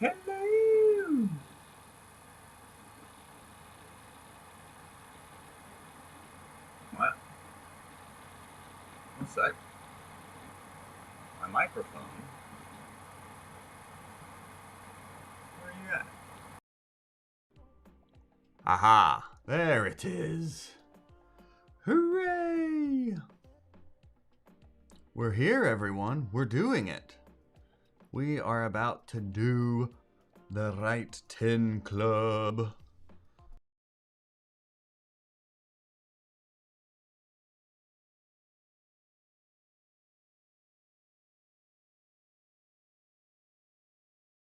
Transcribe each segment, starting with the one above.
Hello! What? One sec. My microphone. Where are you at? Aha! There it is. Hooray! We're here, everyone. We're doing it. We are about to do the Write10 Club.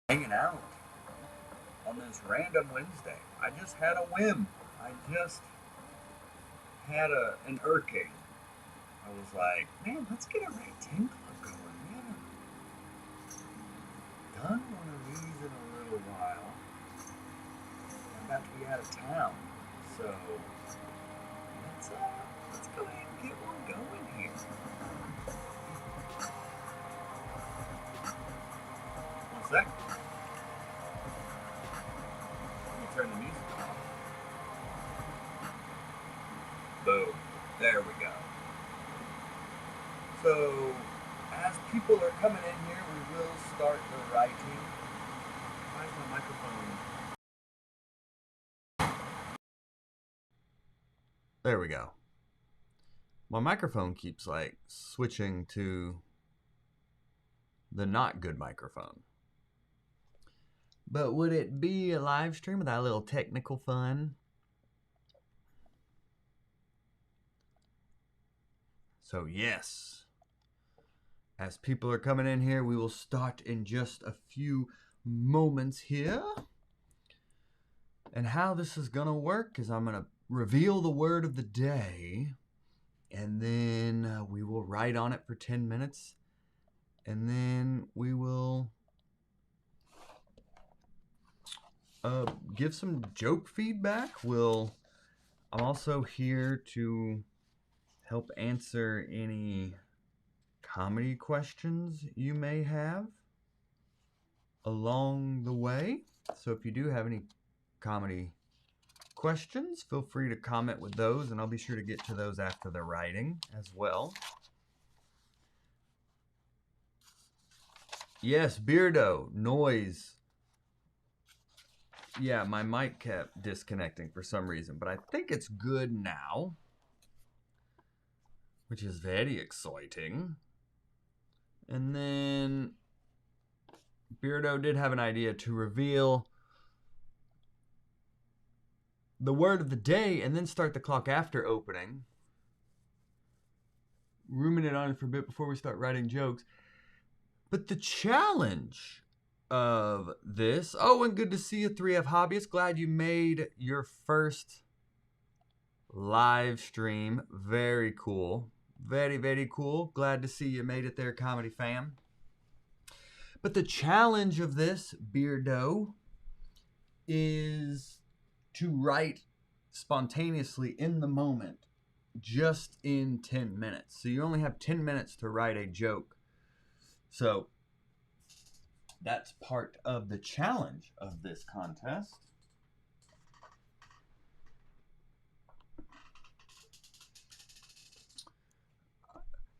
Hanging out on this random Wednesday. I just had a whim. I just had an urking. I was like, man, let's get a Write10 Club going. We haven't done one of these in a little while. I'm about to be out of town. So let's go ahead and get one going here. One sec. Let me turn the music off. Boom. There we go. So, as people are coming in here, we will start the writing. Why is my microphone? There we go. My microphone keeps like switching to the not good microphone. But would it be a live stream without a little technical fun? So yes, as people are coming in here, we will start in just a few moments here. And how this is gonna work is I'm gonna reveal the word of the day, and then we will write on it for 10 minutes, and then we will give some joke feedback. I'm also here to help answer any comedy questions you may have along the way. So if you do have any comedy questions, feel free to comment with those, and I'll be sure to get to those after the writing as well. Yes, Beardo, noise. Yeah, my mic kept disconnecting for some reason, but I think it's good now, which is very exciting. And then Beardo did have an idea to reveal the word of the day and then start the clock after opening. Ruminate on it for a bit before we start writing jokes. But the challenge of this, oh, and good to see you, 3F Hobbyist. Glad you made your first live stream. Very cool. Very, very cool. Glad to see you made it there, comedy fam. But the challenge of this, Beardo, is to write spontaneously in the moment, just in 10 minutes. So you only have 10 minutes to write a joke. So that's part of the challenge of this contest.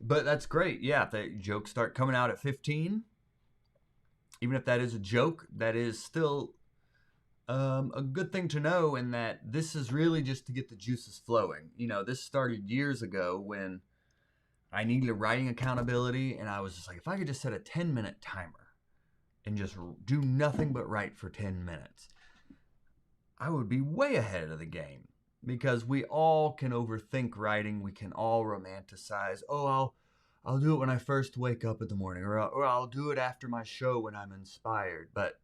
But that's great. Yeah, if the jokes start coming out at 15, even if that is a joke, that is still a good thing to know, in that this is really just to get the juices flowing. You know, this started years ago when I needed a writing accountability, and I was just like, if I could just set a 10-minute timer and just do nothing but write for 10 minutes, I would be way ahead of the game. Because we all can overthink writing. We can all romanticize, oh, I'll do it when I first wake up in the morning, or I'll do it after my show when I'm inspired. But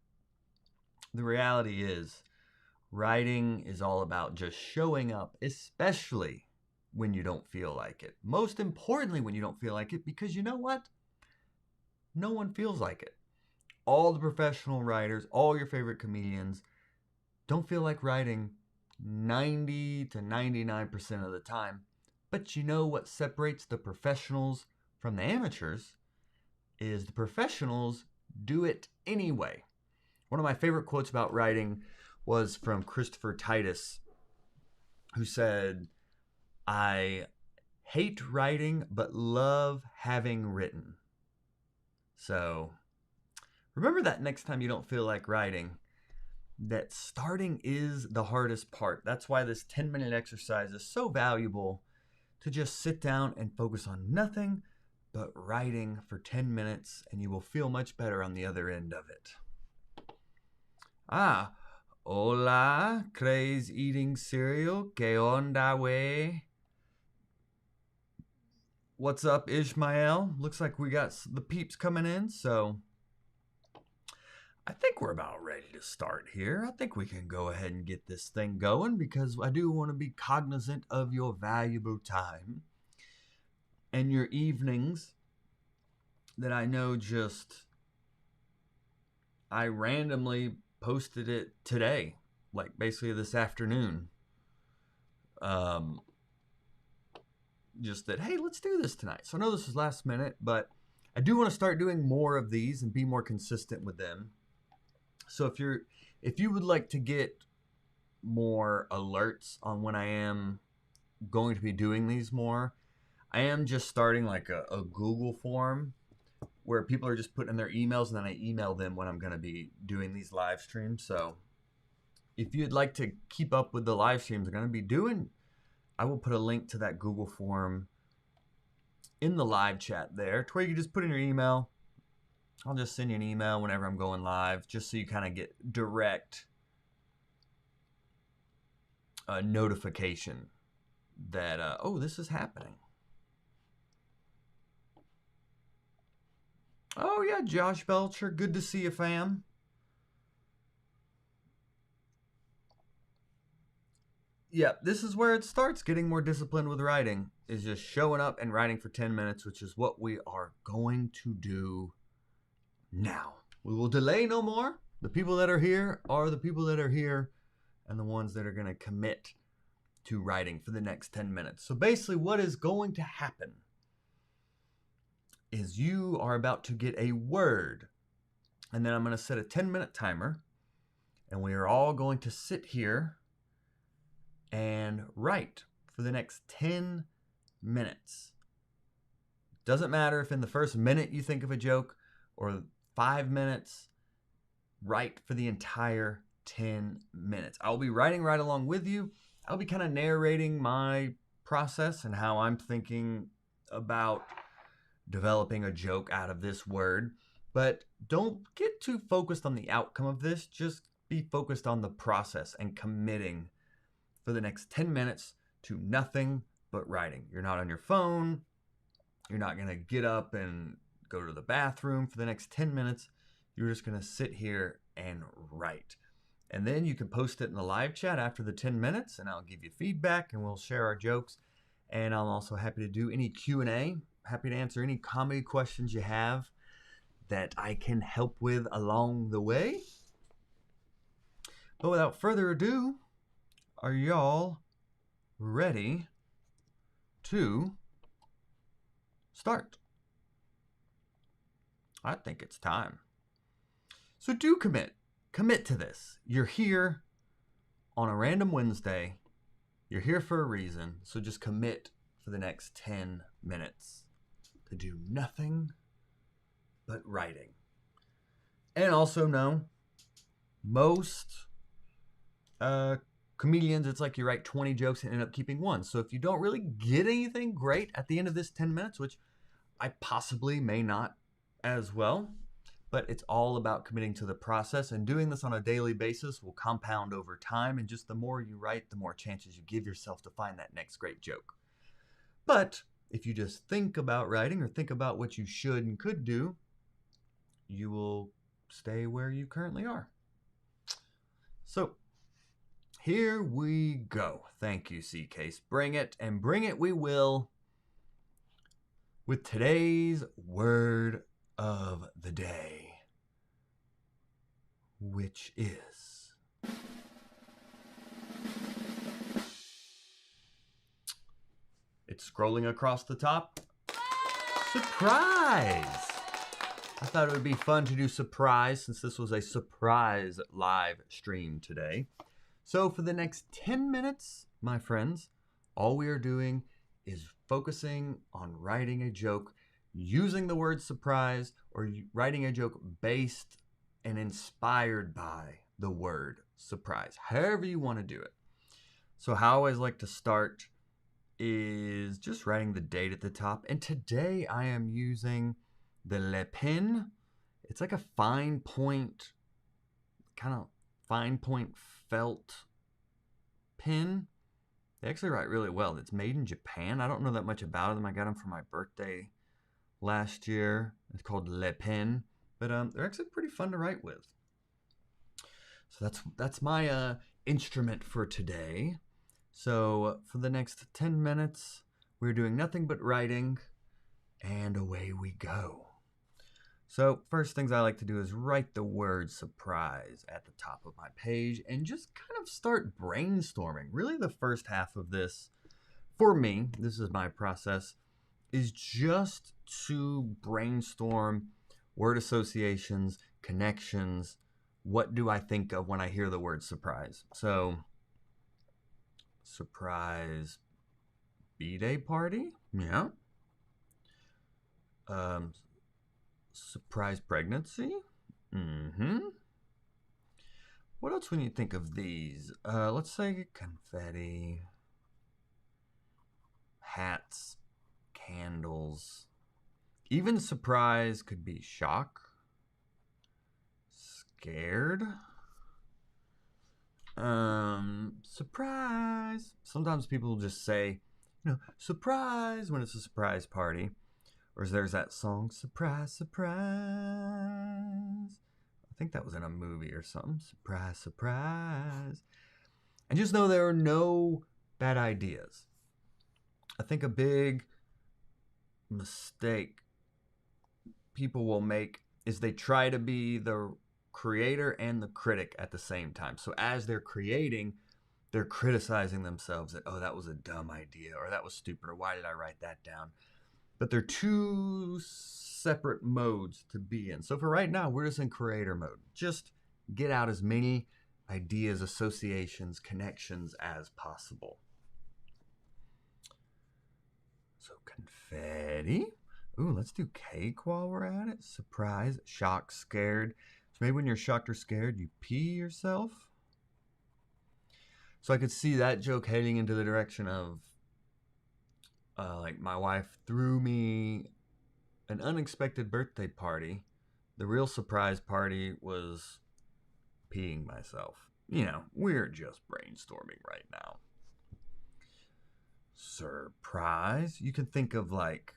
the reality is, writing is all about just showing up, especially when you don't feel like it. Most importantly, when you don't feel like it, because you know what? No one feels like it. All the professional writers, all your favorite comedians don't feel like writing 90 to 99% of the time. But you know what separates the professionals from the amateurs is the professionals do it anyway. One of my favorite quotes about writing was from Christopher Titus, who said, "I hate writing, but love having written." So remember that next time you don't feel like writing, that starting is the hardest part. That's why this 10-minute exercise is so valuable, to just sit down and focus on nothing but writing for 10 minutes, and you will feel much better on the other end of it. Ah, hola, Craze eating cereal. Que onda, way? What's up, Ishmael? Looks like we got the peeps coming in, so I think we're about ready to start here. I think we can go ahead and get this thing going, because I do want to be cognizant of your valuable time and your evenings that I know just, I randomly posted it today, like basically this afternoon. Just that, hey, let's do this tonight. So I know this is last minute, but I do want to start doing more of these and be more consistent with them. So if you would like to get more alerts on when I am going to be doing these more, I am just starting like a Google form where people are just putting in their emails, and then I email them when I'm going to be doing these live streams. So if you'd like to keep up with the live streams I'm going to be doing, I will put a link to that Google form in the live chat there, to where you can just put in your email. I'll just send you an email whenever I'm going live, just so you kind of get direct notification that, oh, this is happening. Oh, yeah, Josh Belcher, good to see you, fam. Yeah, this is where it starts getting more disciplined with writing, is just showing up and writing for 10 minutes, which is what we are going to do now. We will delay no more. The people that are here are the people that are here, and the ones that are going to commit to writing for the next 10 minutes. So basically what is going to happen is you are about to get a word, and then I'm going to set a 10-minute timer, and we are all going to sit here and write for the next 10 minutes. Doesn't matter if in the first minute you think of a joke, or 5 minutes, write for the entire 10 minutes. I'll be writing right along with you. I'll be kind of narrating my process and how I'm thinking about developing a joke out of this word. But don't get too focused on the outcome of this. Just be focused on the process and committing for the next 10 minutes to nothing but writing. You're not on your phone. You're not going to get up and go to the bathroom for the next 10 minutes. You're just going to sit here and write. And then you can post it in the live chat after the 10 minutes, and I'll give you feedback, and we'll share our jokes. And I'm also happy to do any Q&A. Happy to answer any comedy questions you have that I can help with along the way. But without further ado, are y'all ready to start? I think it's time. So do commit. Commit to this. You're here on a random Wednesday. You're here for a reason. So just commit for the next 10 minutes to do nothing but writing. And also know, most comedians, it's like you write 20 jokes and end up keeping one. So if you don't really get anything great at the end of this 10 minutes, which I possibly may not as well, but it's all about committing to the process, and doing this on a daily basis will compound over time. And just the more you write, the more chances you give yourself to find that next great joke. But if you just think about writing, or think about what you should and could do, you will stay where you currently are. So here we go. Thank you, C-Case. Bring it, and bring it we will, with today's word of the day, which is it's scrolling across the top. Surprise! I thought it would be fun to do surprise since this was a surprise live stream today. So for the next 10 minutes, my friends, all we are doing is focusing on writing a joke using the word surprise or writing a joke based and inspired by the word surprise, however you want to do it. So how I always like to start is just writing the date at the top. And today I am using the Write10. It's like a fine point, kind of fine point felt pen. They actually write really well. It's made in Japan. I don't know that much about them. I got them for my birthday last year. It's called Write10, but they're actually pretty fun to write with. So that's my instrument for today. So for the next 10 minutes, we're doing nothing but writing, and away we go. So first things I like to do is write the word surprise at the top of my page and just kind of start brainstorming. Really the first half of this, for me, this is my process, is just to brainstorm word associations, connections. What do I think of when I hear the word surprise? So, surprise B-day party? Yeah. Surprise pregnancy? Mm-hmm. What else when you think of these? Let's say confetti, hats, candles. Even surprise could be shock, scared, surprise. Sometimes people just say, surprise when it's a surprise party. Or there's that song, surprise, surprise. I think that was in a movie or something. Surprise, surprise. And just know there are no bad ideas. I think a big mistake people will make is they try to be the creator and the critic at the same time. So as they're creating, they're criticizing themselves that, oh, that was a dumb idea, or that was stupid, or why did I write that down? But they're two separate modes to be in. So for right now, we're just in creator mode. Just get out as many ideas, associations, connections as possible. So confetti. Ooh, let's do cake while we're at it. Surprise, shock, scared. So maybe when you're shocked or scared, you pee yourself. So I could see that joke heading into the direction of like my wife threw me an unexpected birthday party. The real surprise party was peeing myself. We're just brainstorming right now. Surprise. You can think of like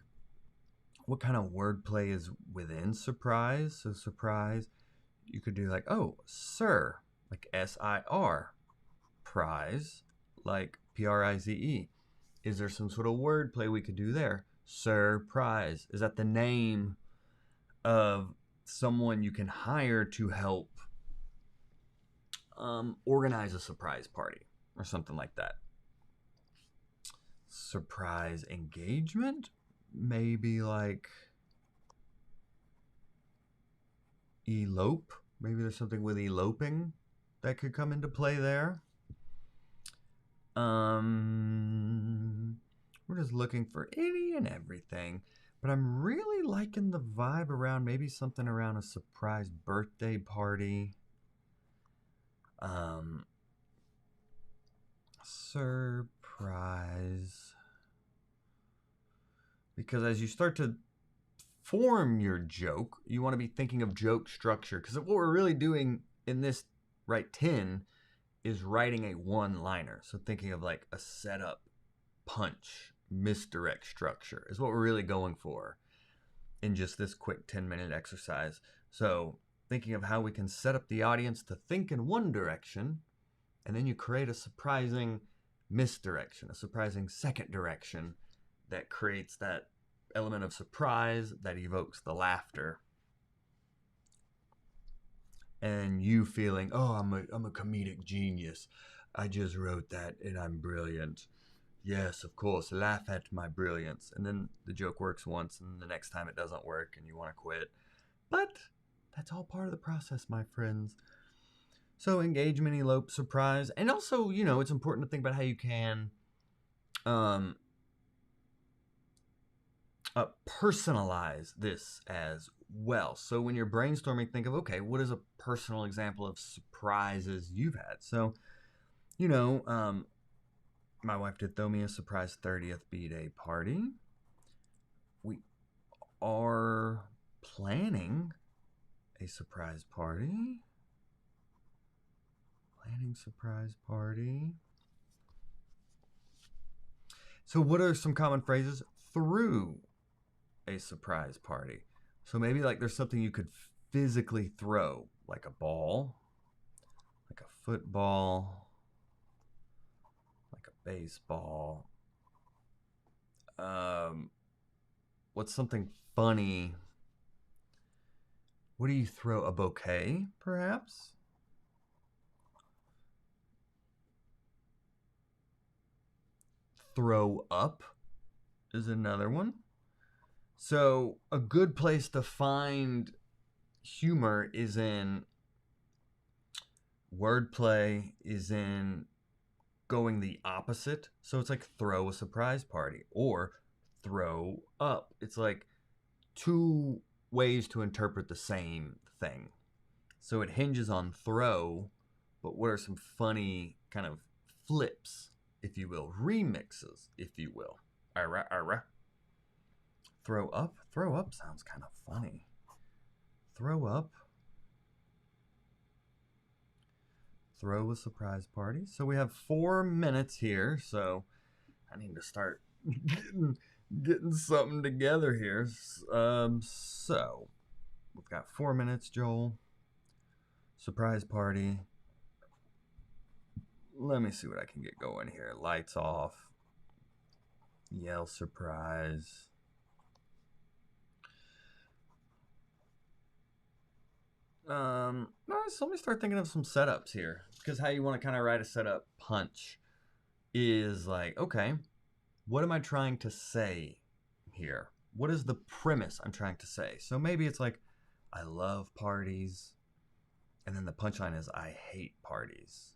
what kind of wordplay is within surprise. So surprise, you could do like, oh, sir, like S-I-R. Prize, like P-R-I-Z-E. Is there some sort of wordplay we could do there? Surprise. Is that the name of someone you can hire to help organize a surprise party or something like that? Surprise engagement? Maybe like elope. Maybe there's something with eloping that could come into play there. We're just looking for any and everything. But I'm really liking the vibe around maybe something around a surprise birthday party. Surprise. Because as you start to form your joke, you want to be thinking of joke structure. Because what we're really doing in this Write10 is writing a one-liner. So thinking of like a setup, punch, misdirect structure is what we're really going for in just this quick 10-minute exercise. So thinking of how we can set up the audience to think in one direction, and then you create a surprising misdirection, a surprising second direction that creates that element of surprise that evokes the laughter. And you feeling, oh, I'm a comedic genius. I just wrote that and I'm brilliant. Yes, of course, laugh at my brilliance. And then the joke works once and the next time it doesn't work and you want to quit. But that's all part of the process, my friends. So engagement, elope, surprise, and also, it's important to think about how you can um, personalize this as well. So when you're brainstorming, think of, okay, what is a personal example of surprises you've had? So, my wife did throw me a surprise 30th B-Day party. We are planning a surprise party. Planning surprise party. So what are some common phrases through a surprise party? So maybe like there's something you could physically throw, like a ball, like a football, like a baseball. What's something funny? What do you throw? A bouquet, perhaps? Throw up is another one. So a good place to find humor is in wordplay, is in going the opposite. So it's like throw a surprise party or throw up. It's like two ways to interpret the same thing. So it hinges on throw, but what are some funny kind of flips, if you will, remixes, if you will. Ara. Throw up? Throw up sounds kind of funny. Throw up. Throw a surprise party. So we have 4 minutes here, so I need to start getting something together here. So we've got 4 minutes, Joel. Surprise party. Let me see what I can get going here. Lights off. Yell surprise. So let me start thinking of some setups here. Because how you want to kind of write a setup punch is like, okay, what am I trying to say here? What is the premise I'm trying to say? So maybe it's like, I love parties. And then the punchline is, I hate parties.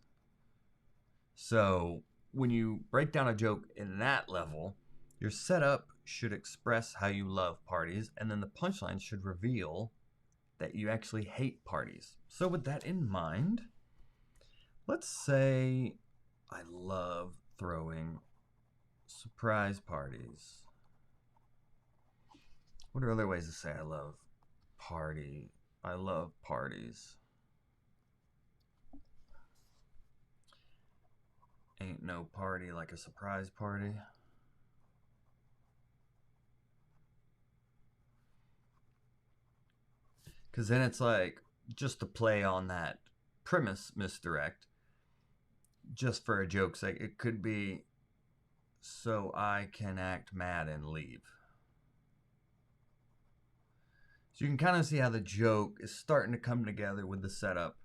So when you break down a joke in that level, your setup should express how you love parties. And then the punchline should reveal that you actually hate parties. So with that in mind, let's say I love throwing surprise parties. What are other ways to say I love party? I love parties. Ain't no party like a surprise party. Because then it's like, just to play on that premise misdirect, just for a joke's sake, it could be, so I can act mad and leave. So you can kind of see how the joke is starting to come together with the setup.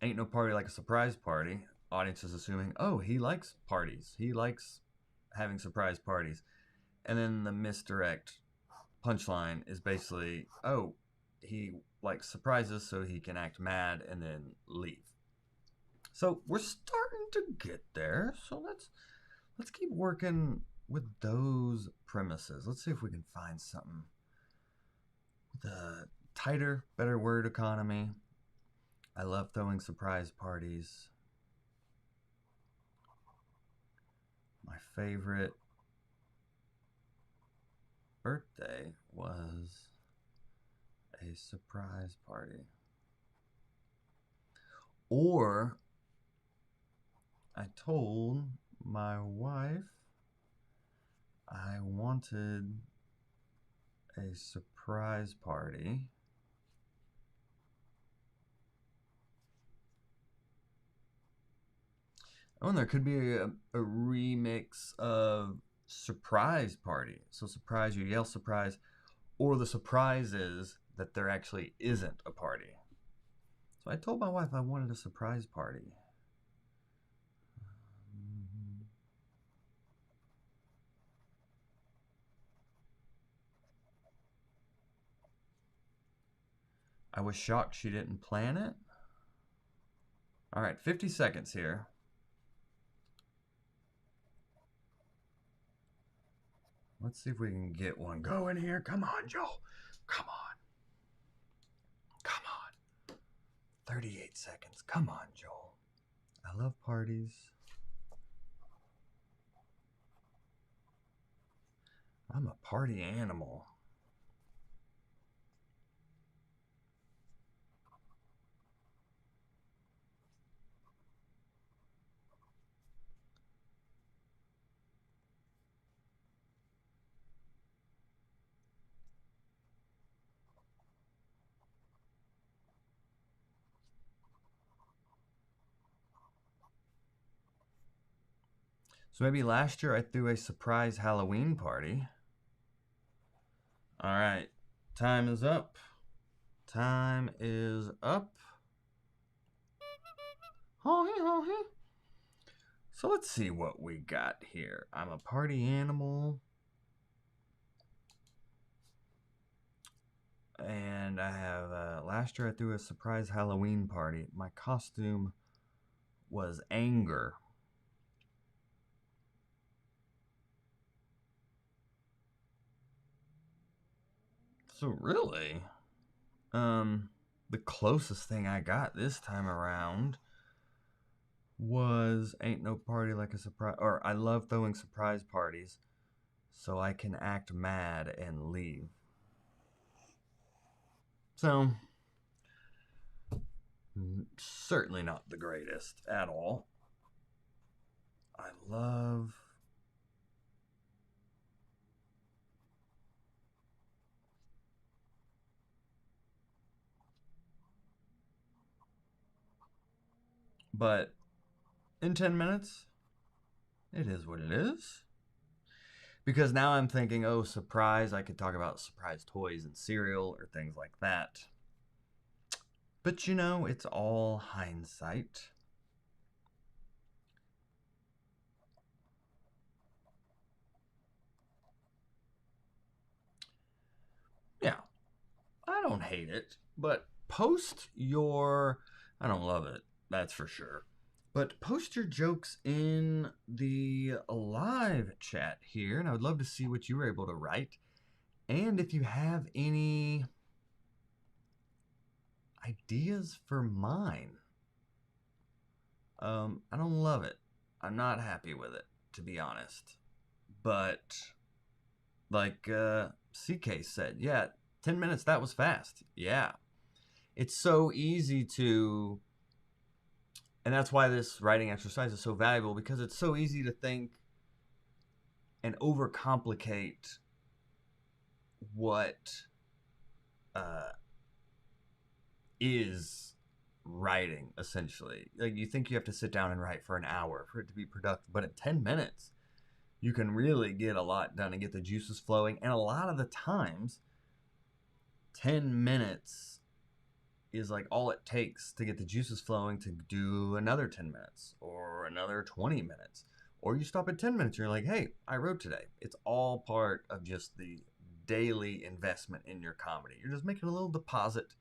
Ain't no party like a surprise party. Audience is assuming, oh, he likes parties. He likes having surprise parties. And then the misdirect punchline is basically, oh, he likes surprises so he can act mad and then leave. So we're starting to get there. So let's keep working with those premises. Let's see if we can find something with a tighter, better word economy. I love throwing surprise parties. My favorite birthday was a surprise party. Or I told my wife I wanted a surprise party. Oh, and there could be a remix of surprise party. So surprise, you yell surprise, or the surprise is that there actually isn't a party. So I told my wife I wanted a surprise party. I was shocked she didn't plan it. All right, 50 seconds here. Let's see if we can get one going here. Come on, Joel. Come on. Come on. 38 seconds. Come on, Joel. I love parties. I'm a party animal. So maybe last year I threw a surprise Halloween party. All right, time is up. Time is up. So let's see what we got here. I'm a party animal. And I have, last year I threw a surprise Halloween party. My costume was anger. So really, the closest thing I got this time around was Ain't No Party Like a Surprise, or I love throwing surprise parties so I can act mad and leave. So, certainly not the greatest at all. I love... But in 10 minutes, it is what it is. Because now I'm thinking, oh, surprise, I could talk about surprise toys and cereal or things like that. But you know, it's all hindsight. Yeah, I don't hate it, but post your... I don't love it, that's for sure. But post your jokes in the live chat here, and I would love to see what you were able to write. And if you have any ideas for mine. I don't love it. I'm not happy with it, to be honest. But like CK said, yeah, 10 minutes, that was fast. Yeah. It's so easy to, and that's why this writing exercise is so valuable, because it's so easy to think and overcomplicate what is writing, essentially. Like, you think you have to sit down and write for an hour for it to be productive, but in 10 minutes you can really get a lot done and get the juices flowing. And a lot of the times 10 minutes is like all it takes to get the juices flowing to do another 10 minutes or another 20 minutes. Or you stop at 10 minutes and you're like, hey, I wrote today. It's all part of just the daily investment in your comedy. You're just making a little deposit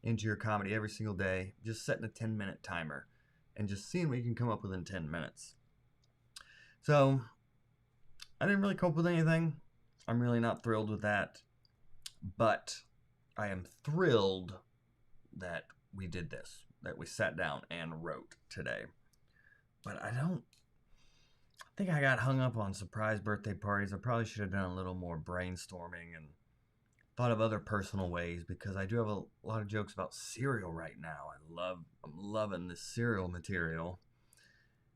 into your comedy every single day, just setting a 10-minute timer and just seeing what you can come up with in 10 minutes. So I didn't really come up with anything. I'm really not thrilled with that. But I am thrilled that we did this, that we sat down and wrote today. But I think I got hung up on surprise birthday parties. I probably should have done a little more brainstorming and thought of other personal ways, because I do have a lot of jokes about cereal right now. I'm loving this cereal material.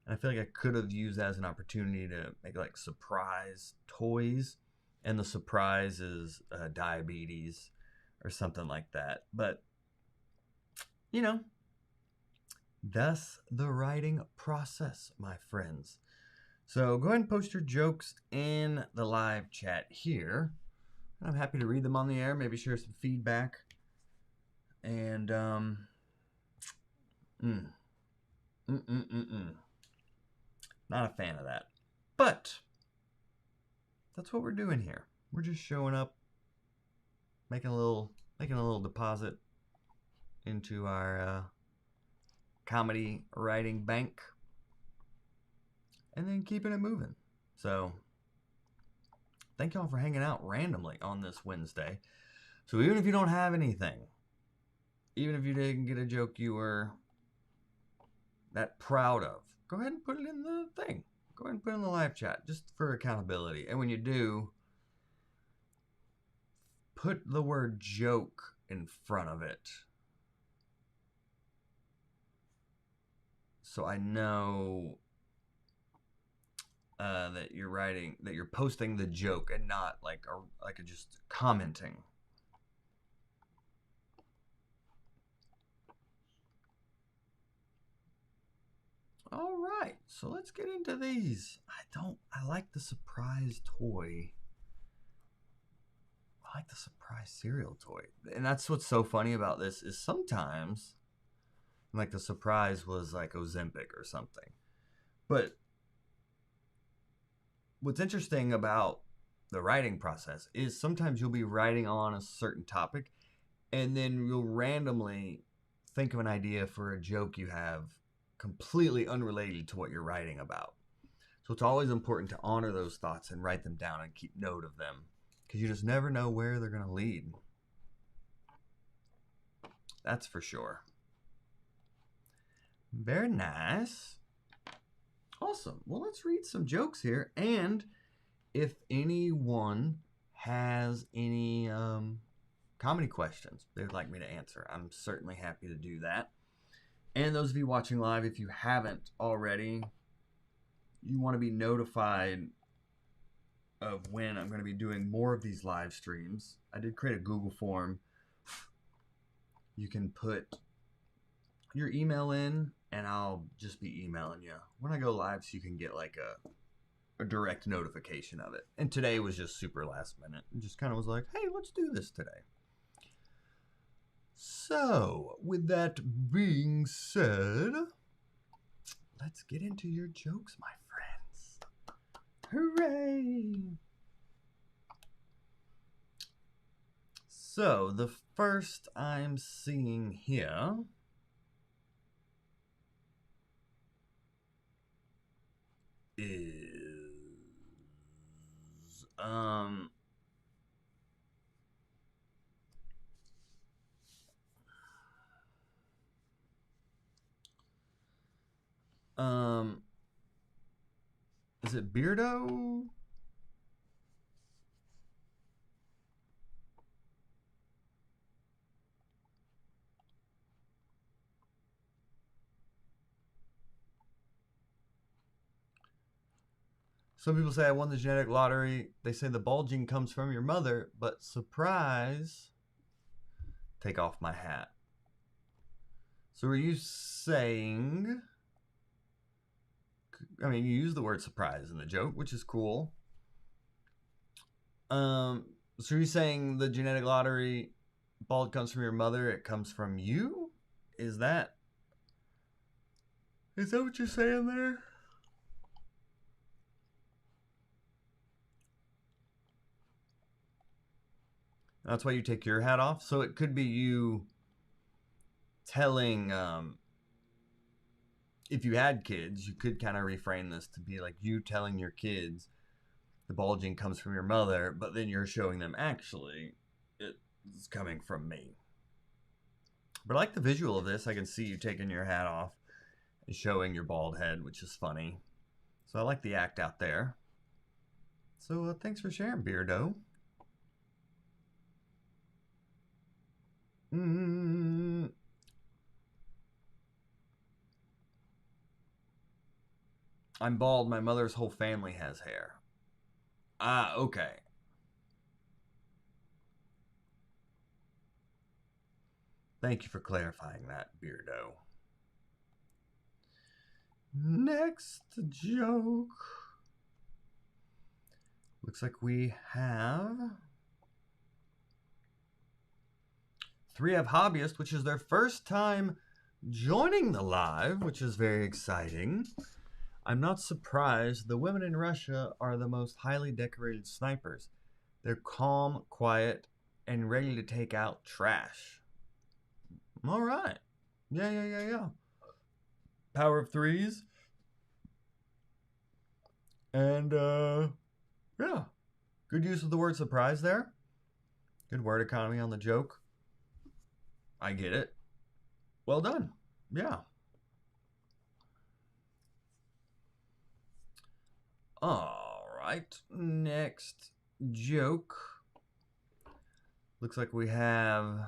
And I feel like I could have used that as an opportunity to make like surprise toys, and the surprise is diabetes or something like that. But, you know, thus the writing process, my friends. So go ahead and post your jokes in the live chat here. I'm happy to read them on the air, maybe share some feedback. And, not a fan of that. But that's what we're doing here. We're just showing up, making a little deposit, into our comedy writing bank, and then keeping it moving. So thank y'all for hanging out randomly on this Wednesday. So even if you don't have anything, even if you didn't get a joke you were that proud of, go ahead and put it in the thing. Go ahead and put it in the live chat just for accountability. And when you do, put the word joke in front of it, so I know that you're posting the joke and not like just commenting. All right, so let's get into these. I like the surprise toy. I like the surprise cereal toy. And that's what's so funny about this is sometimes, like, the surprise was like Ozempic or something. But what's interesting about the writing process is sometimes you'll be writing on a certain topic and then you'll randomly think of an idea for a joke you have completely unrelated to what you're writing about. So it's always important to honor those thoughts and write them down and keep note of them, because you just never know where they're going to lead. That's for sure. Very nice. Awesome. Well, let's read some jokes here. And if anyone has any comedy questions they'd like me to answer, I'm certainly happy to do that. And those of you watching live, if you haven't already, you want to be notified of when I'm going to be doing more of these live streams. I did create a Google form. You can put your email in and I'll just be emailing you when I go live, so you can get like a direct notification of it. And today was just super last minute. It just kind of was like, hey, let's do this today. So, with that being said, let's get into your jokes, my friends. Hooray! So, the first I'm seeing here is is it Beardo? Some people say I won the genetic lottery. They say the bulging comes from your mother, but surprise, take off my hat. So are you saying, I mean, you use the word surprise in the joke, which is cool. So are you saying the genetic lottery bald comes from your mother, it comes from you? Is that what you're saying there? That's why you take your hat off. So it could be you telling, if you had kids, you could kind of reframe this to be like you telling your kids the bulging comes from your mother, but then you're showing them actually it's coming from me. But I like the visual of this. I can see you taking your hat off and showing your bald head, which is funny. So I like the act out there. So thanks for sharing, Beardo. I'm bald. My mother's whole family has hair. Ah, okay. Thank you for clarifying that, Beardo. Next joke. Looks like we have 3 have hobbyist, which is their first time joining the live, which is very exciting. I'm not surprised. The women in Russia are the most highly decorated snipers. They're calm, quiet, and ready to take out trash. All right. Yeah. Power of threes. And, yeah. Good use of the word surprise there. Good word economy on the joke. I get it. Well done. Yeah. All right. Next joke. Looks like we have.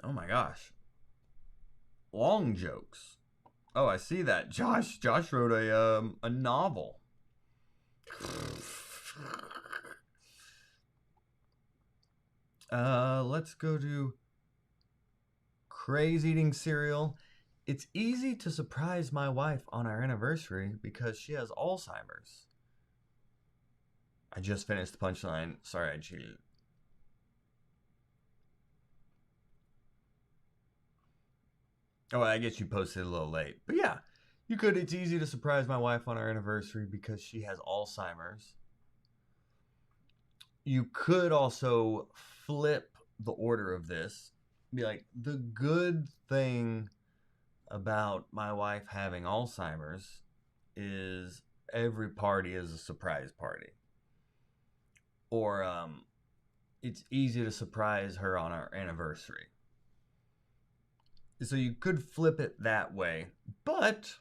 Oh my gosh. Long jokes. Oh, I see that. Josh wrote a novel. Let's go to Craze eating cereal. It's easy to surprise my wife on our anniversary because she has Alzheimer's. I just finished the punchline. Sorry, I cheated. Oh, I guess you posted a little late. But yeah, you could. It's easy to surprise my wife on our anniversary because she has Alzheimer's. You could also flip the order of this. Be like, the good thing about my wife having Alzheimer's is every party is a surprise party. Or it's easy to surprise her on our anniversary. So you could flip it that way. But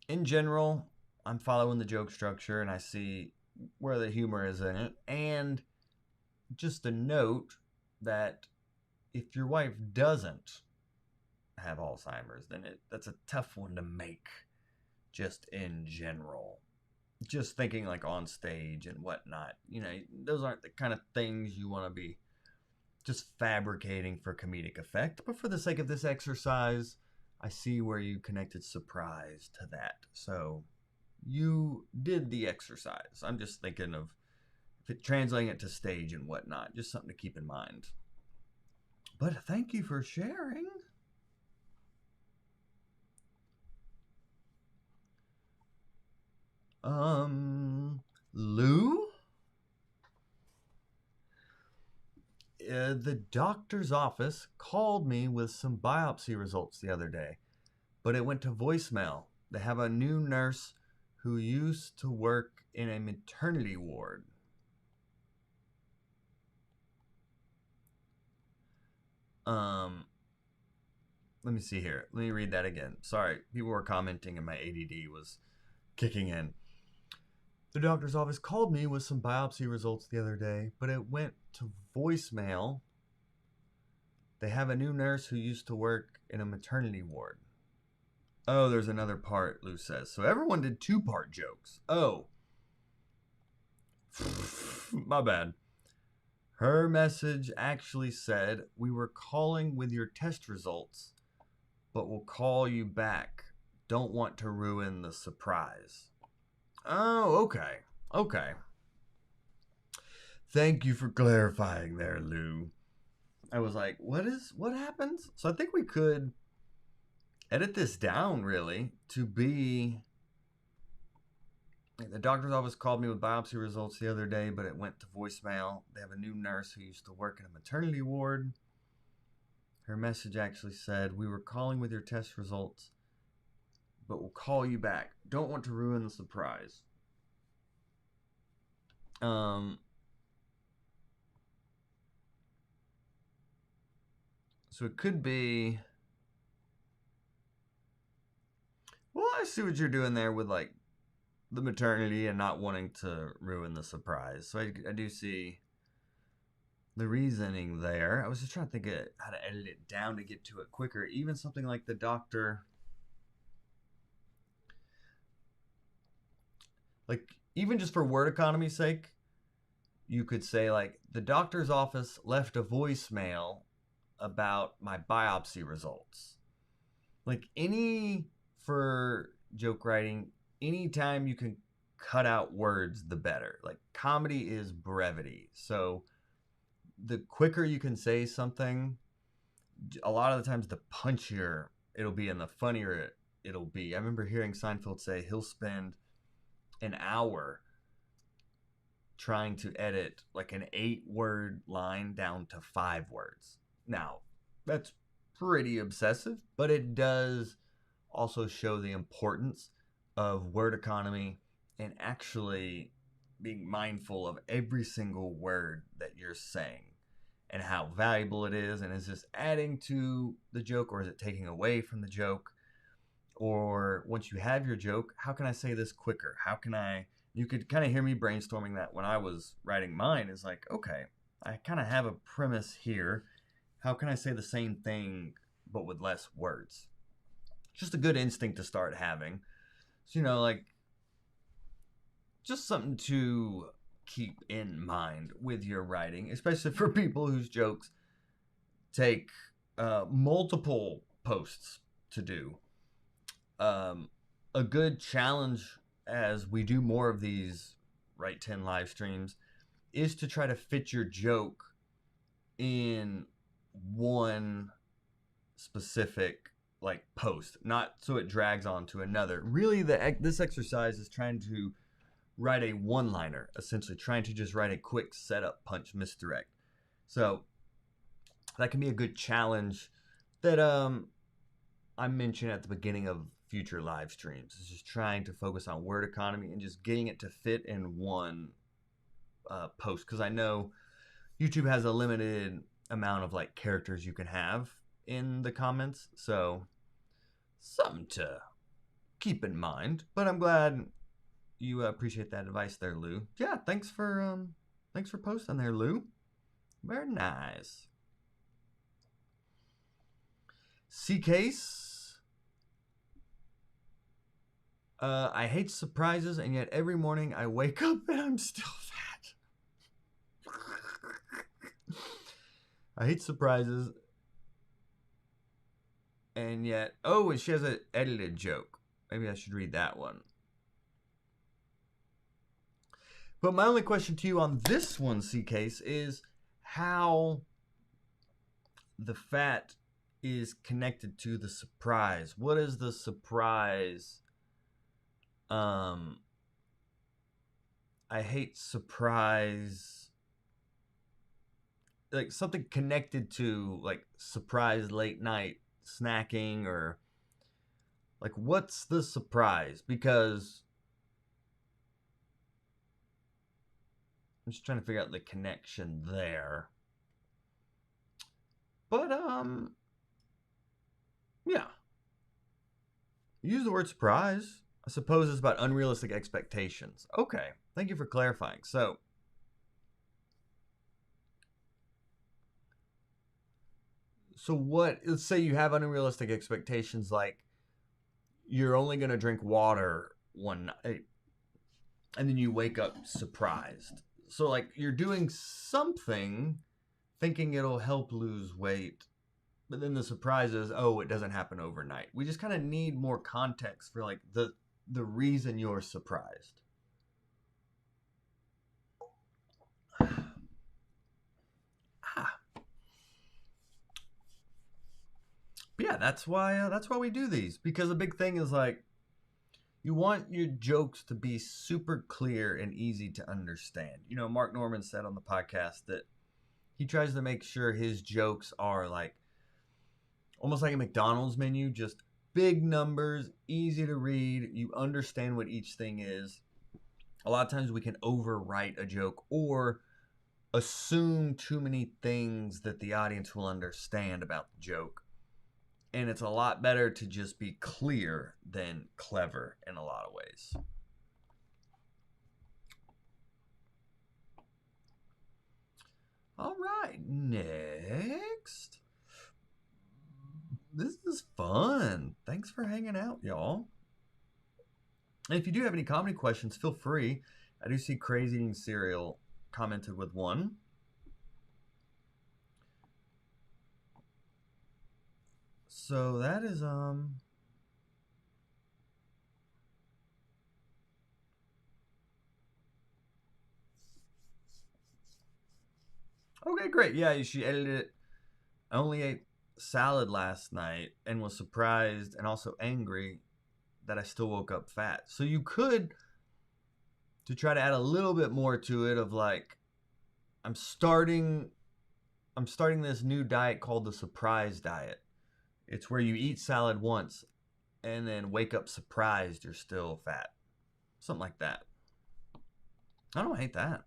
in general, I'm following the joke structure and I see where the humor is in it. And just a note that if your wife doesn't have Alzheimer's, then that's a tough one to make just in general. Just thinking like on stage and whatnot. You know, those aren't the kind of things you want to be just fabricating for comedic effect. But for the sake of this exercise, I see where you connected surprise to that. So you did the exercise. I'm just thinking of translating it to stage and whatnot. Just something to keep in mind. But thank you for sharing. Lou? The doctor's office called me with some biopsy results the other day, but it went to voicemail. They have a new nurse who used to work in a maternity ward. Let me see here. Let me read that again. Sorry, people were commenting and my ADD was kicking in. The doctor's office called me with some biopsy results the other day, but it went to voicemail. They have a new nurse who used to work in a maternity ward. Oh, there's another part, Lou says. So everyone did two-part jokes. Oh. My bad. Her message actually said, "We were calling with your test results, but we'll call you back. Don't want to ruin the surprise." Oh, okay. Okay. Thank you for clarifying there, Lou. I was like, what happens? So I think we could edit this down, really, to be... The doctor's office called me with biopsy results the other day, but it went to voicemail. They have a new nurse who used to work in a maternity ward. Her message actually said, "We were calling with your test results, but we'll call you back. Don't want to ruin the surprise." So it could be... Well, I see what you're doing there with, like, the maternity and not wanting to ruin the surprise. So I do see the reasoning there. I was just trying to think of how to edit it down to get to it quicker. Even something like the doctor... Like, even just for word economy's sake, you could say, like, the doctor's office left a voicemail about my biopsy results. Like, for joke writing, anytime you can cut out words, the better. Like, comedy is brevity. So the quicker you can say something, a lot of the times the punchier it'll be and the funnier it'll be. I remember hearing Seinfeld say he'll spend an hour trying to edit like an 8-word line down to 5 words. Now, that's pretty obsessive, but it does also show the importance of word economy and actually being mindful of every single word that you're saying and how valuable it is. And is this adding to the joke or is it taking away from the joke? Or once you have your joke, how can I say this quicker? How can I? You could kind of hear me brainstorming that when I was writing mine. Is like, okay, I kind of have a premise here. How can I say the same thing but with less words? Just a good instinct to start having. So, like just something to keep in mind with your writing, especially for people whose jokes take multiple posts to do. A good challenge as we do more of these Write10 live streams is to try to fit your joke in one specific like post, not so it drags on to another. Really, this exercise is trying to write a one-liner, essentially trying to just write a quick setup, punch, misdirect. So that can be a good challenge that I mentioned at the beginning of future live streams. Is just trying to focus on word economy and just getting it to fit in one post, because I know YouTube has a limited amount of like characters you can have in the comments, so something to keep in mind. But I'm glad you appreciate that advice there, Lou. Yeah, thanks for posting there, Lou. Very nice. C-Case. I hate surprises, and yet every morning I wake up and I'm still fat. I hate surprises, and yet... Oh, and she has an edited joke. Maybe I should read that one. But my only question to you on this one, C-Case, is how the fat is connected to the surprise. What is the surprise? I hate surprise. Like something connected to like surprise late night snacking, or like what's the surprise? Because I'm just trying to figure out the connection there. But yeah. Use the word surprise. I suppose it's about unrealistic expectations. Okay, thank you for clarifying. So what, let's say you have unrealistic expectations, like you're only going to drink water one night and then you wake up surprised. So like you're doing something thinking it'll help lose weight, but then the surprise is, oh, it doesn't happen overnight. We just kind of need more context for like the reason you're surprised. Yeah, that's why we do these, because the big thing is like you want your jokes to be super clear and easy to understand. Mark Norman said on the podcast that he tries to make sure his jokes are like almost like a McDonald's menu, just big numbers, easy to read, you understand what each thing is. A lot of times we can overwrite a joke or assume too many things that the audience will understand about the joke. And it's a lot better to just be clear than clever in a lot of ways. All right, next. This is fun. Thanks for hanging out, y'all. And if you do have any comedy questions, feel free. I do see Crazy Eating Cereal commented with one. So that is okay, great. Yeah, she edited it. I only ate salad last night and was surprised and also angry that I still woke up fat. So you could to try to add a little bit more to it of like, I'm starting this new diet called the surprise diet. It's where you eat salad once and then wake up surprised you're still fat. Something like that. I don't hate that.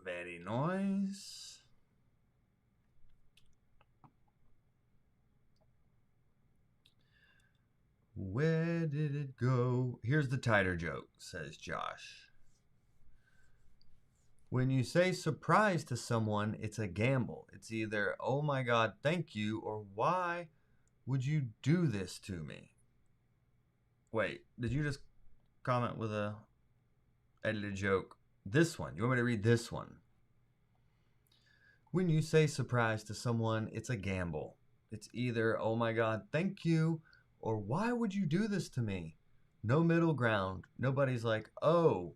Very nice. Where did it go? Here's the tighter joke, says Josh. When you say surprise to someone, it's a gamble. It's either, oh my God, thank you, or why would you do this to me? Wait, did you just comment with a edited joke? This one. You want me to read this one? When you say surprise to someone, it's a gamble. It's either, oh my God, thank you, or why would you do this to me? No middle ground. Nobody's like, oh,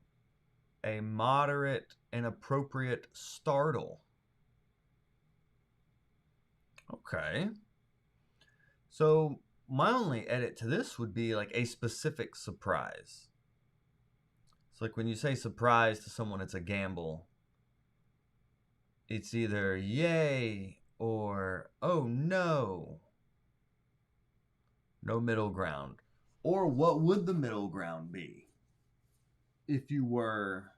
a moderate and appropriate startle. Okay. So my only edit to this would be like a specific surprise. It's like when you say surprise to someone, it's a gamble. It's either yay or oh no. No middle ground. Or what would the middle ground be if you were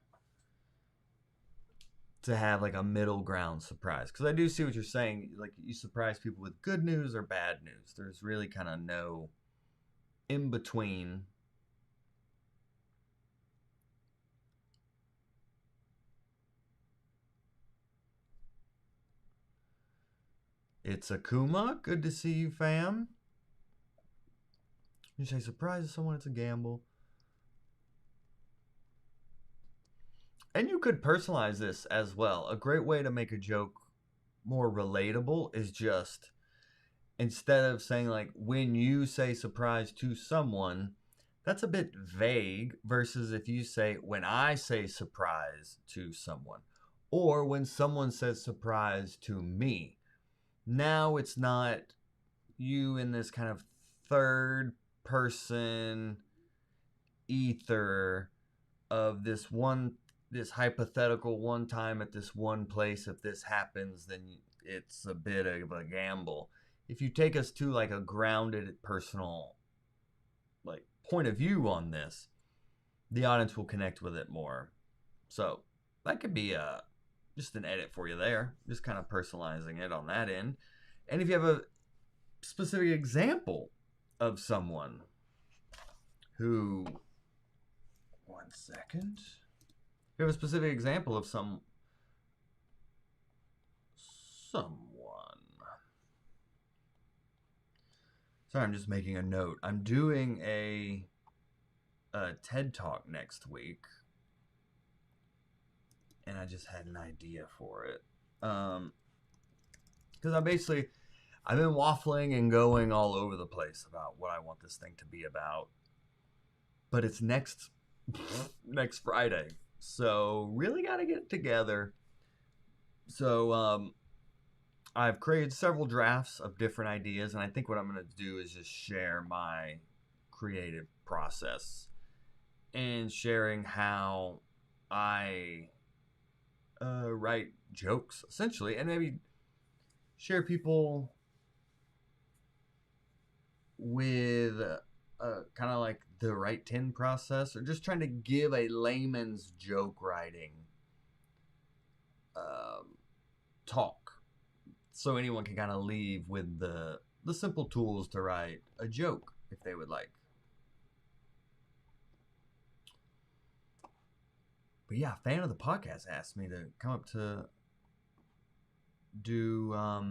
to have like a middle ground surprise? Because I do see what you're saying. Like you surprise people with good news or bad news. There's really kind of no in between. It's Akuma. Good to see you, fam. You say surprise to someone, it's a gamble. And you could personalize this as well. A great way to make a joke more relatable is just, instead of saying like, when you say surprise to someone, that's a bit vague, versus if you say, when I say surprise to someone, or when someone says surprise to me. Now it's not you in this kind of third person ether of this hypothetical one time at this one place. If this happens, then it's a bit of a gamble. If you take us to like a grounded personal like point of view on this, the audience will connect with it more. So that could be just an edit for you there, just kind of personalizing it on that end. And if you have a specific example of someone who, one second, if you have a specific example of someone, sorry, I'm just making a note. I'm doing a TED Talk next week, and I just had an idea for it. Because I've been waffling and going all over the place about what I want this thing to be about. But it's next Friday. So really got to get it together. So I've created several drafts of different ideas, and I think what I'm going to do is just share my creative process and sharing how I write jokes, essentially, and maybe share people with kind of like the Write10 process, or just trying to give a layman's joke writing talk, so anyone can kind of leave with the simple tools to write a joke if they would like. But yeah, a fan of the podcast asked me to come up to do a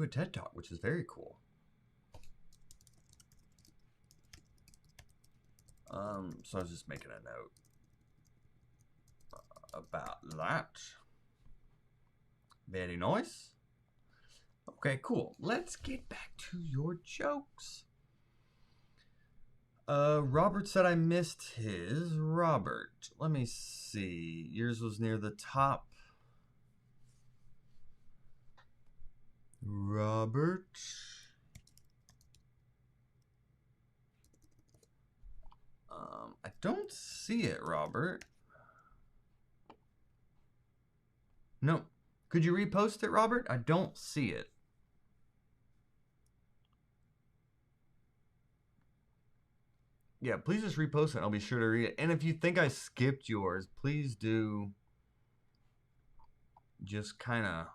TED Talk, which is very cool. So I was just making a note about that. Very nice. Okay, cool. Let's get back to your jokes. Robert said I missed his. Robert, let me see. Yours was near the top. Robert. I don't see it, Robert. No. Could you repost it, Robert? I don't see it. Yeah, please just repost it. I'll be sure to read it. And if you think I skipped yours, please do just kind of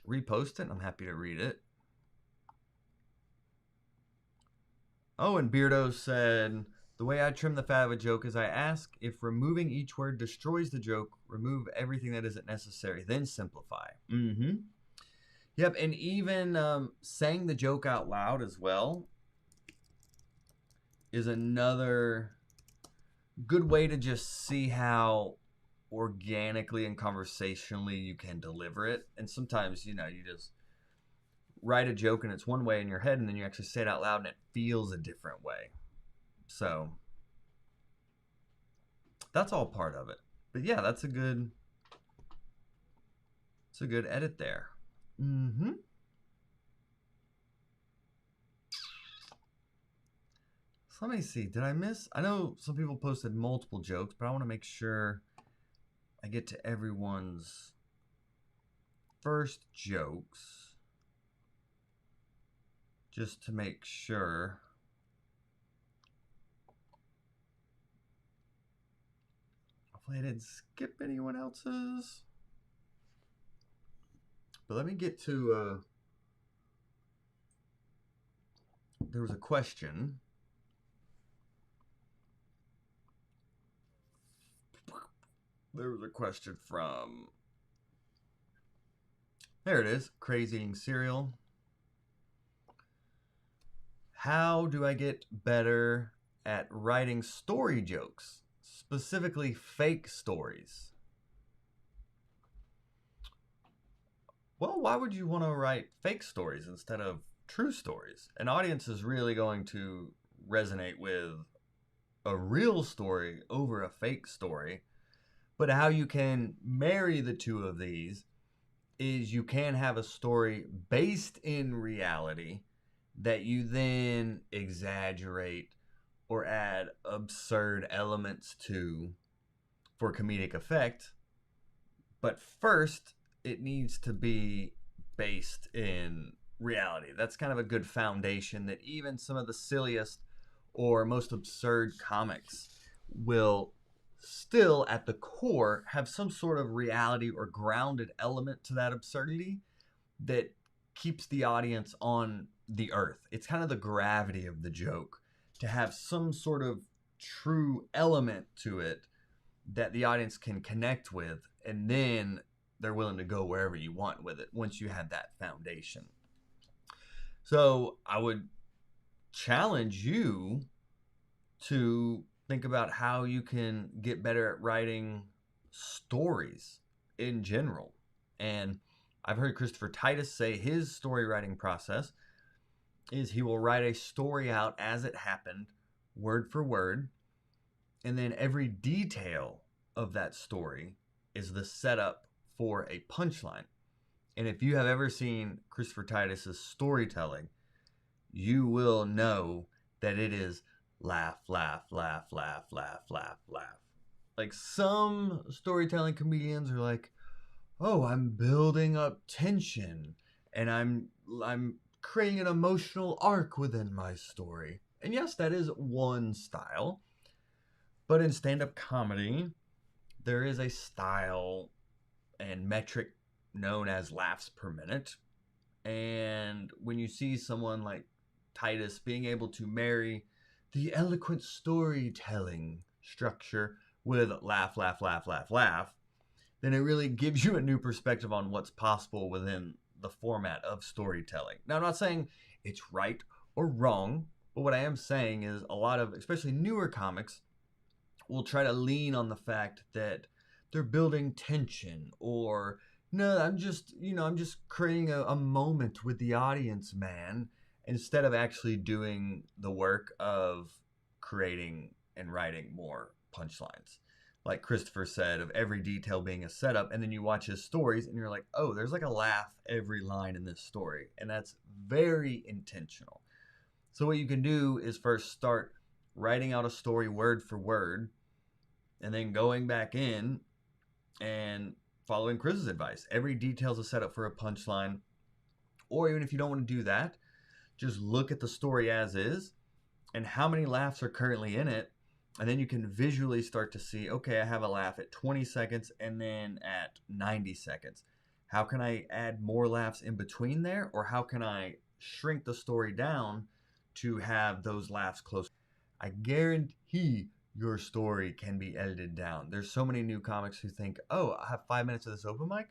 repost it. I'm happy to read it. Oh, and Beardo said, the way I trim the fat of a joke is I ask if removing each word destroys the joke, remove everything that isn't necessary, then simplify. Mm-hmm. Yep, and even saying the joke out loud as well is another good way to just see how organically and conversationally you can deliver it. And sometimes, you just write a joke and it's one way in your head, and then you actually say it out loud and it feels a different way. So that's all part of it. But yeah, it's a good edit there. Mm-hmm. So let me see. Did I miss? I know some people posted multiple jokes, but I want to make sure I get to everyone's first jokes just to make sure. Hopefully I didn't skip anyone else's. But let me get to there was a question. There was a question from, there it is, Crazy Eating Cereal. How do I get better at writing story jokes, specifically fake stories? Well, why would you want to write fake stories instead of true stories? An audience is really going to resonate with a real story over a fake story. But how you can marry the two of these is you can have a story based in reality that you then exaggerate or add absurd elements to for comedic effect. But first, it needs to be based in reality. That's kind of a good foundation that even some of the silliest or most absurd comics will still at the core have some sort of reality or grounded element to that absurdity that keeps the audience on the earth. It's kind of the gravity of the joke to have some sort of true element to it that the audience can connect with, and then they're willing to go wherever you want with it once you have that foundation. So I would challenge you to think about how you can get better at writing stories in general. And I've heard Christopher Titus say his story writing process is he will write a story out as it happened, word for word, and then every detail of that story is the setup for a punchline. And if you have ever seen Christopher Titus's storytelling, you will know that it is laugh, laugh, laugh, laugh, laugh, laugh, laugh. Like some storytelling comedians are like, "Oh, I'm building up tension and I'm creating an emotional arc within my story." And yes, that is one style. But in stand-up comedy, there is a style and metric known as laughs per minute. And when you see someone like Titus being able to marry the eloquent storytelling structure with laugh, laugh, laugh, laugh, laugh, then it really gives you a new perspective on what's possible within the format of storytelling. Now, I'm not saying it's right or wrong, but what I am saying is a lot of, especially newer comics, will try to lean on the fact that they're building tension, or no, I'm just creating a moment with the audience, man, instead of actually doing the work of creating and writing more punchlines. Like Christopher said, of every detail being a setup, and then you watch his stories and you're like, oh, there's like a laugh every line in this story, and that's very intentional. So what you can do is first start writing out a story word for word, and then going back in and following Chris's advice. Every detail is a setup for a punchline. Or even if you don't want to do that, just look at the story as is and how many laughs are currently in it. And then you can visually start to see, okay, I have a laugh at 20 seconds and then at 90 seconds. How can I add more laughs in between there? Or how can I shrink the story down to have those laughs close? I guarantee your story can be edited down. There's so many new comics who think, oh, I have 5 minutes of this open mic.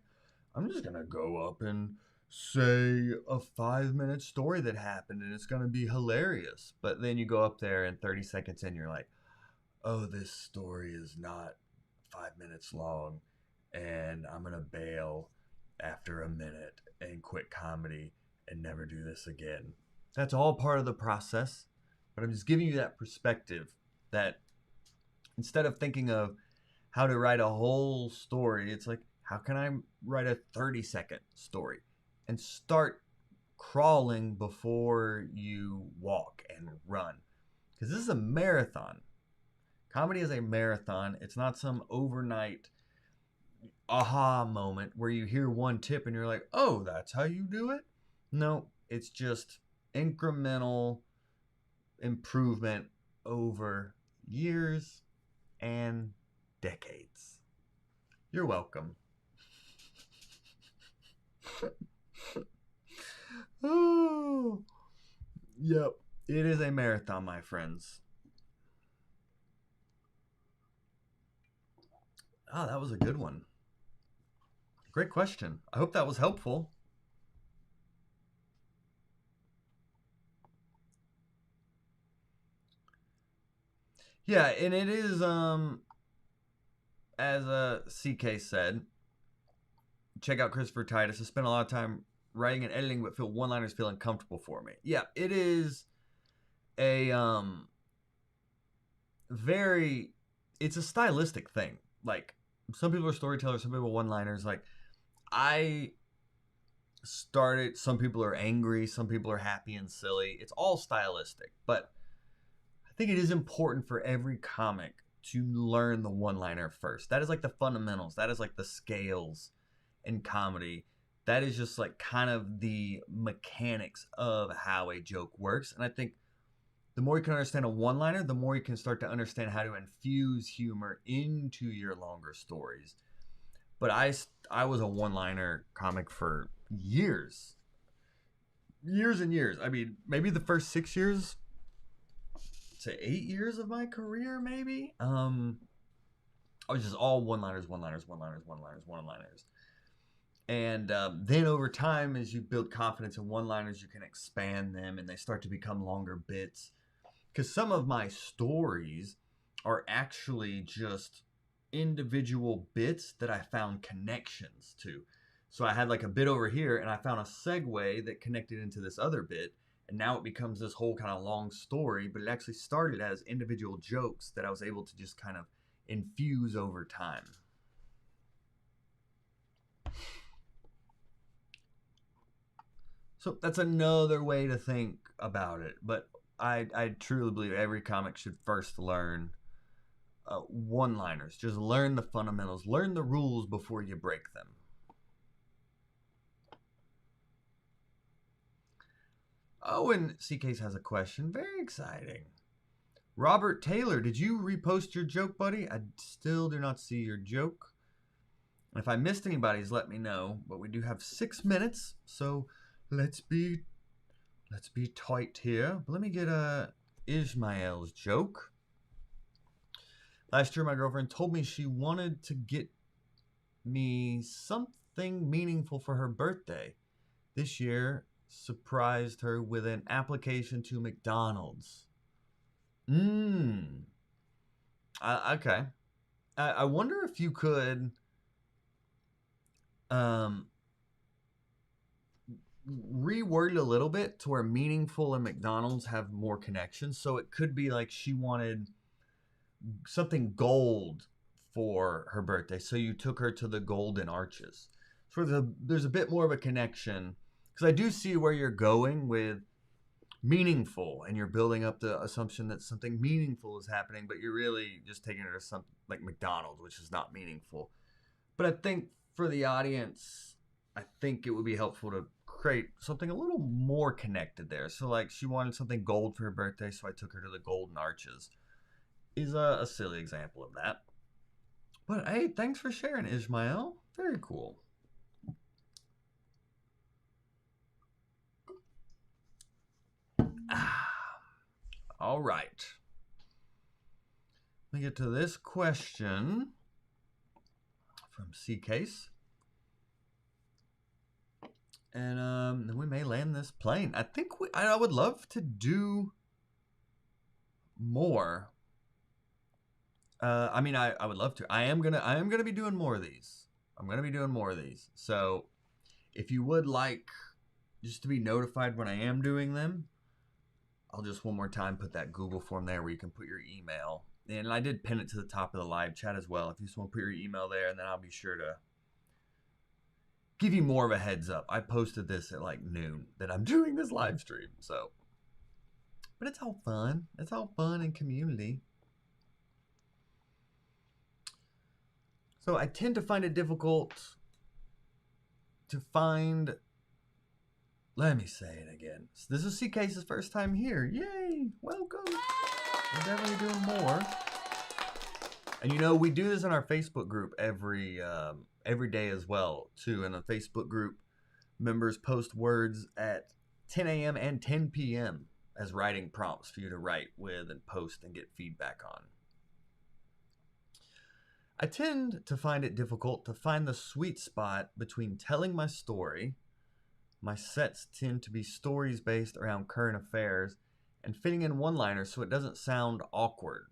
I'm just going to go up and say a 5 minute story that happened and it's going to be hilarious. But then you go up there and 30 seconds in, you're like, oh, this story is not 5 minutes long and I'm going to bail after a minute and quit comedy and never do this again. That's all part of the process. But I'm just giving you that perspective that instead of thinking of how to write a whole story, it's like, how can I write a 30-second story? And start crawling before you walk and run. Because this is a marathon. Comedy is a marathon. It's not some overnight aha moment where you hear one tip and you're like, oh, that's how you do it? No, it's just incremental improvement over years and decades. You're welcome. Oh, yep. It is a marathon, my friends. Ah, that was a good one. Great question. I hope that was helpful. Yeah, and it is as CK said, check out Christopher Titus. I spent a lot of time writing and editing, but feel one-liners feel uncomfortable for me. Yeah, it is a very, it's a stylistic thing. Like, some people are storytellers, some people are one-liners. Like, I started, some people are angry, some people are happy and silly. It's all stylistic, but I think it is important for every comic to learn the one-liner first. That is like the fundamentals. That is like the scales in comedy. That is just like kind of the mechanics of how a joke works. And I think the more you can understand a one-liner, the more you can start to understand how to infuse humor into your longer stories. But I was a one-liner comic for years. Years and years. I mean, maybe the first 6 years to 8 years of my career, maybe. I was just all one-liners. And then over time, as you build confidence in one-liners, you can expand them and they start to become longer bits. Because some of my stories are actually just individual bits that I found connections to. So I had like a bit over here and I found a segue that connected into this other bit. And now it becomes this whole kind of long story, but it actually started as individual jokes that I was able to just kind of infuse over time. So that's another way to think about it. But I truly believe every comic should first learn one-liners. Just learn the fundamentals. Learn the rules before you break them. Oh, and CK's has a question. Very exciting. Robert Taylor, did you repost your joke, buddy? I still do not see your joke. If I missed anybody's, let me know. But we do have 6 minutes, so let's be tight here. But let me get Ishmael's joke. Last year, my girlfriend told me she wanted to get me something meaningful for her birthday. This year, surprised her with an application to McDonald's. Okay. I wonder if you could reword it a little bit to where meaningful and McDonald's have more connections. So it could be like she wanted something gold for her birthday. So you took her to the Golden Arches. So there's a bit more of a connection. Because I do see where you're going with meaningful, and you're building up the assumption that something meaningful is happening, but you're really just taking it as something like McDonald's, which is not meaningful. But I think for the audience, I think it would be helpful to create something a little more connected there. So, like, she wanted something gold for her birthday, so I took her to the Golden Arches. Is a silly example of that. But hey, thanks for sharing, Ishmael. Very cool. All right. Let me get to this question from C-Case. And then we may land this plane. I think I would love to do more. I would love to. I am gonna be doing more of these. I'm gonna be doing more of these. So if you would like just to be notified when I am doing them, I'll just one more time put that Google form there where you can put your email. And I did pin it to the top of the live chat as well. If you just want to put your email there, and then I'll be sure to give you more of a heads up. I posted this at like noon that I'm doing this live stream. So, but it's all fun. It's all fun and community. So I tend to find it difficult to find. Let me say it again. This is C-Case's first time here. Yay! Welcome. We're definitely doing more. And you know, we do this in our Facebook group every day as well, too. In the Facebook group, members post words at 10 a.m. and 10 p.m. as writing prompts for you to write with and post and get feedback on. I tend to find it difficult to find the sweet spot between telling my story. My sets tend to be stories based around current affairs and fitting in one-liners so it doesn't sound awkward.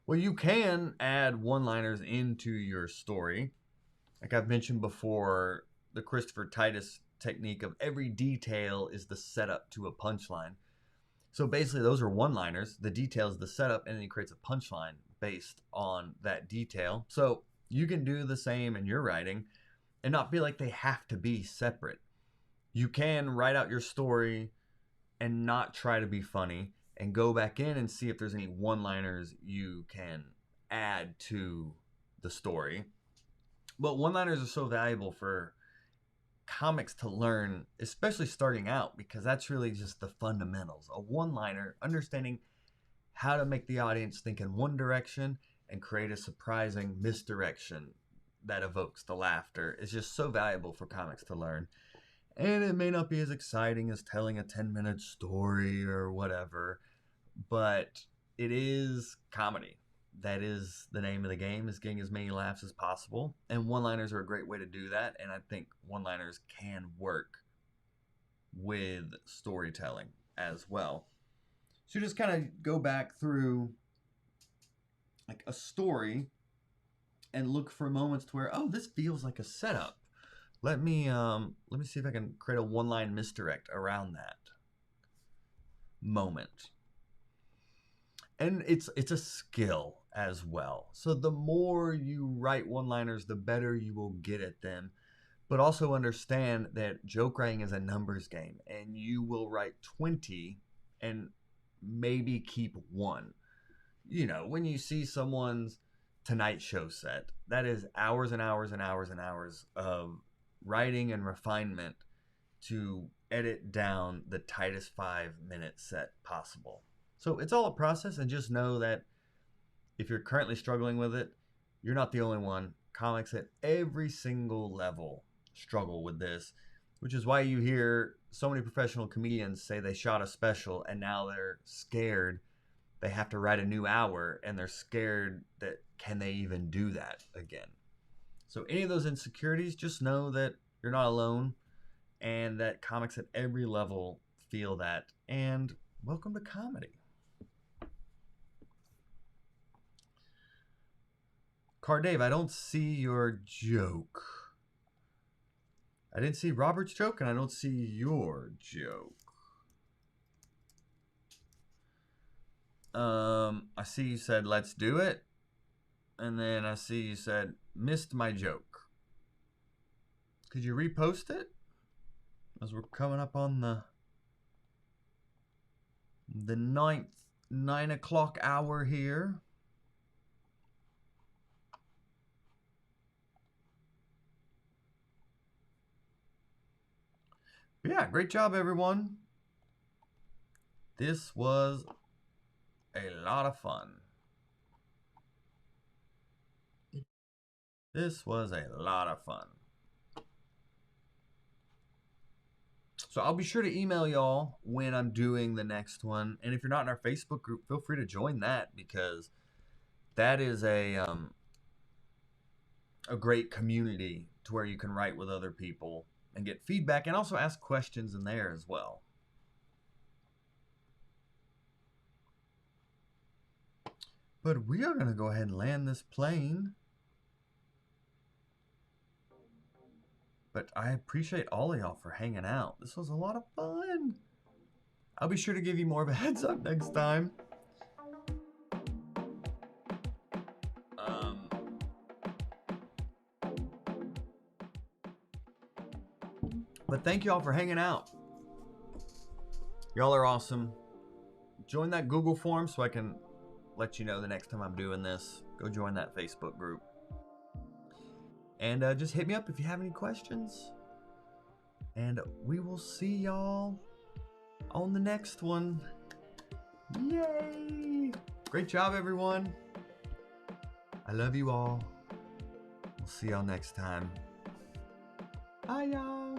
Well, you can add one-liners into your story. Like I've mentioned before, the Christopher Titus technique of every detail is the setup to a punchline. So basically those are one-liners. The detail is the setup, and then he creates a punchline based on that detail. So you can do the same in your writing and not feel like they have to be separate. You can write out your story and not try to be funny and go back in and see if there's any one-liners you can add to the story. But one-liners are so valuable for comics to learn, especially starting out, because that's really just the fundamentals. A one-liner, understanding how to make the audience think in one direction and create a surprising misdirection that evokes the laughter, is just so valuable for comics to learn. And it may not be as exciting as telling a 10-minute story or whatever, but it is comedy. That is the name of the game, is getting as many laughs as possible. And one-liners are a great way to do that. And I think one-liners can work with storytelling as well. So you just kind of go back through like a story and look for moments to where, oh, this feels like a setup. Let me see if I can create a one-line misdirect around that moment. And it's a skill as well. So the more you write one-liners, the better you will get at them. But also understand that joke writing is a numbers game, and you will write 20 and maybe keep one. You know, when you see someone's Tonight Show set, that is hours and hours and hours and hours of writing and refinement to edit down the tightest 5-minute set possible. So it's all a process, and just know that if you're currently struggling with it, you're not the only one. Comics at every single level struggle with this, which is why you hear so many professional comedians say they shot a special and now they're scared they have to write a new hour, and they're scared that can they even do that again. So any of those insecurities, just know that you're not alone, and that comics at every level feel that. And welcome to comedy. Car Dave, I don't see your joke. I didn't see Robert's joke, and I don't see your joke. I see you said, let's do it. And then I see you said, missed my joke. Could you repost it? As we're coming up on the the 9 o'clock hour here. But yeah, great job, everyone. This was a lot of fun. This was a lot of fun. So I'll be sure to email y'all when I'm doing the next one. And if you're not in our Facebook group, feel free to join that, because that is a great community to where you can write with other people and get feedback and also ask questions in there as well. But we are going to go ahead and land this plane. But I appreciate all of y'all for hanging out. This was a lot of fun. I'll be sure to give you more of a heads up next time. But thank y'all for hanging out. Y'all are awesome. Join that Google form so I can let you know the next time I'm doing this. Go join that Facebook group. And just hit me up if you have any questions. And we will see y'all on the next one. Yay! Great job, everyone. I love you all. We'll see y'all next time. Bye, y'all.